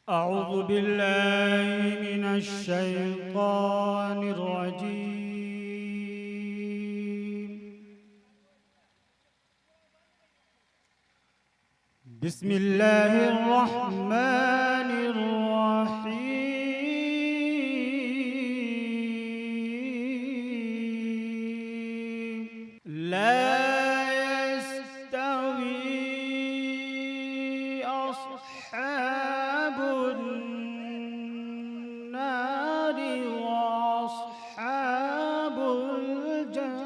أعوذ بالله من الشيطان الرجيم. بسم الله الرحمن الرحيم. لا يستوي أصحاب النار وأصحاب الجنة.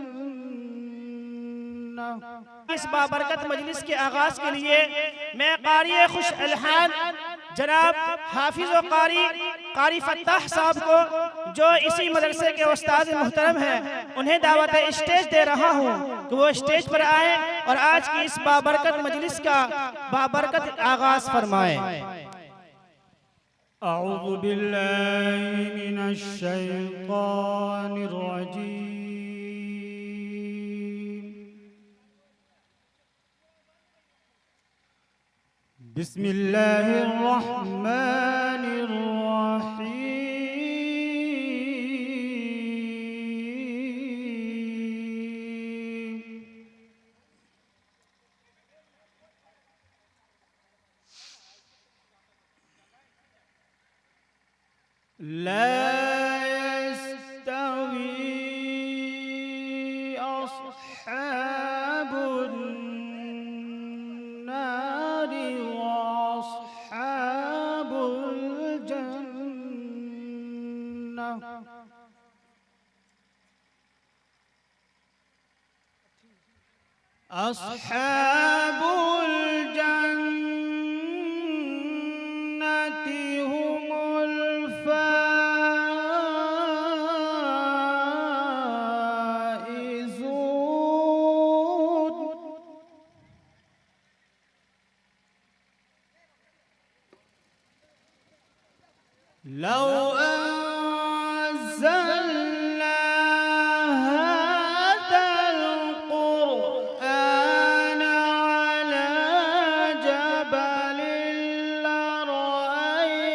इस बाबरकत मजलिस के आगाज के लिए मैं कारी खुश अलहान जनाब हाफिज व कारी फत्ताह साहब को, जो इसी मदरसे के उस्ताद मुहतरम हैं, उन्हें दावत स्टेज दे रहा हूँ कि वो स्टेज पर आए और आज की इस बाबरकत मजलिस का बाबरकत आगाज फरमाएं। أعوذ بالله من الشيطان الرجيم. بسم الله الرحمن الرحيم. لا يستوي أصحاب النار وأصحاب الجنة. أصحاب الجنة هم الفائزون. لو أنزلنا هذا القرآن على جبل لرأيته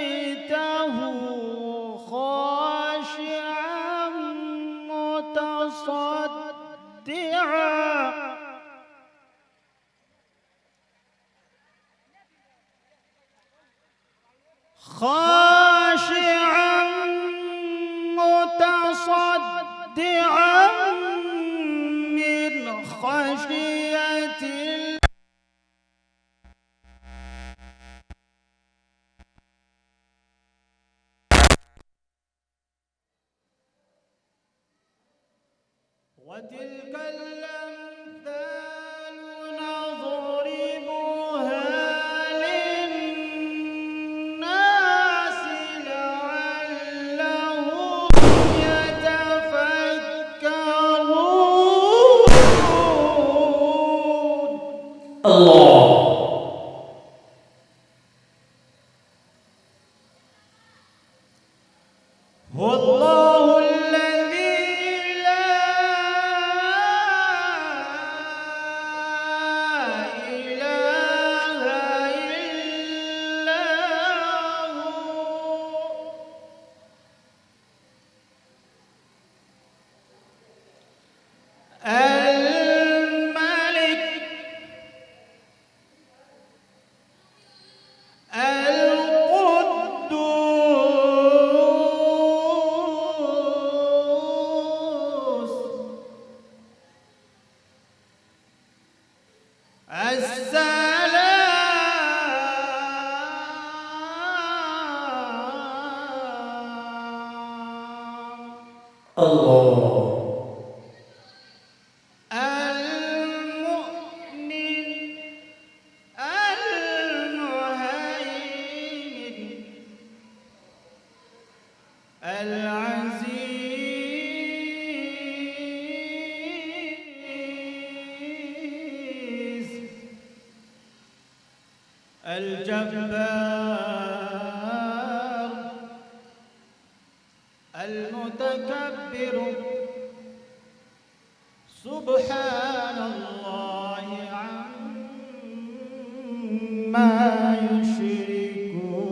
خاشعا متصدعا خاشعا متصدعا من خشية الله. وتلك الأمثال نضربها للناس لعلهم يتفكرون. الله. هو الله الذي لا إله إلا هو. الملك القدوس السلام. الله. المؤمن المهيمن العزيز الجبار المتكبر. سبحان الله عما يشركون.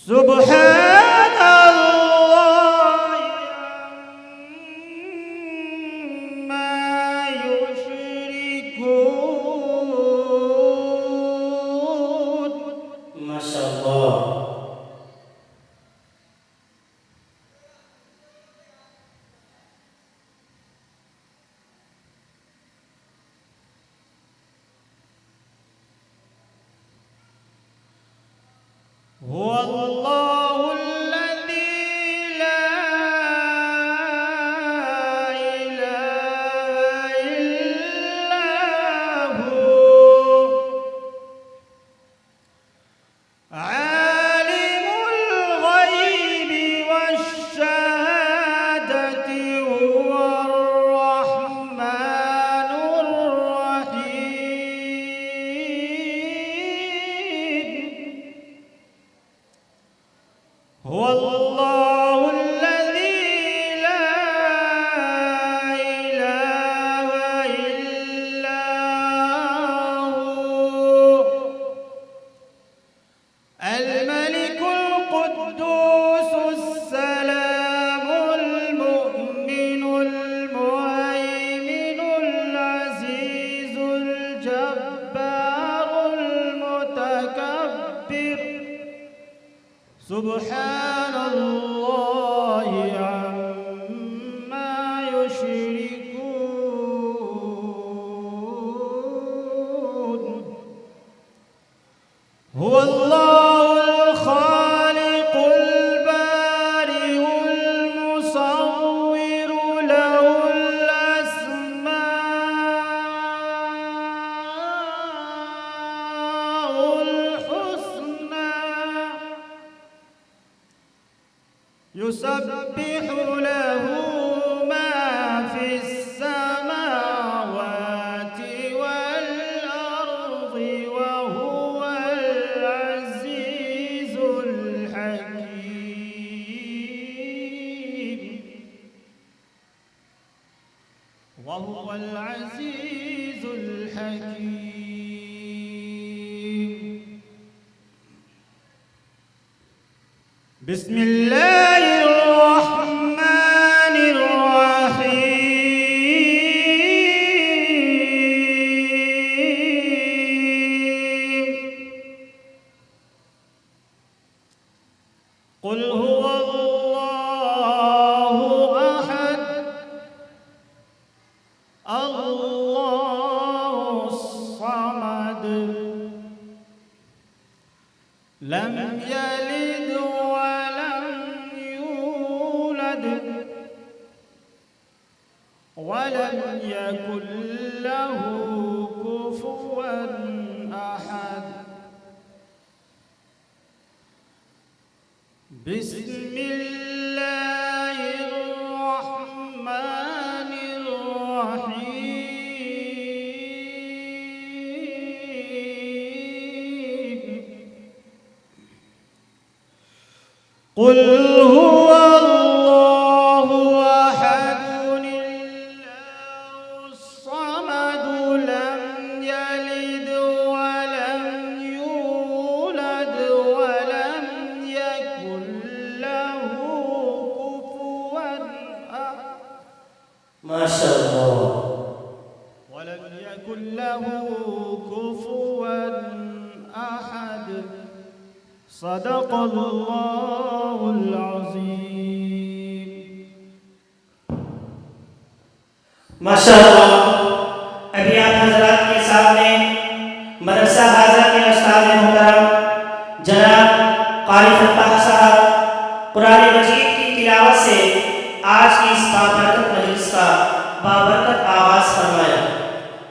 سبحان الله عما يشركون. ما شاء الله. هو الله الذي لا إله إلا هو عالم الغيب والشهادة هو الرحمن الرحيم. هو الله الذي لا إله إلا هو الملك القدوس السلام المؤمن المهيمن العزيز الجبار المتكبر. سبحان الله عما يشركون. هو الله الخالق البارئ المصور له الأسماء الحسنى يسبح له ما في السماوات والأرض وهو العزيز الحكيم. وهو العزيز الحكيم. بسم الله الرحمن الرحيم. قل هو الله أحد الله الصمد لم يلد ولم يولد ولم يكن له كفوا أحد. بسم الله الرحمن الرحيم. قل هو الله أحد الله الصمد لم يلد ولم يولد ولم يكن له كفوا أحد. ما شاء الله. ولم يكن له كفوا أحد. صدق الله العظيم. माशाअल्लाह। अभी आप हजरात के सामने मदरसा हाजा के उस्ताद मोहतरम जनाब कारी फत्ताह साहब कुरान मजीद की तिलावत से आज की इस बाबरकत मजलिस का बाबर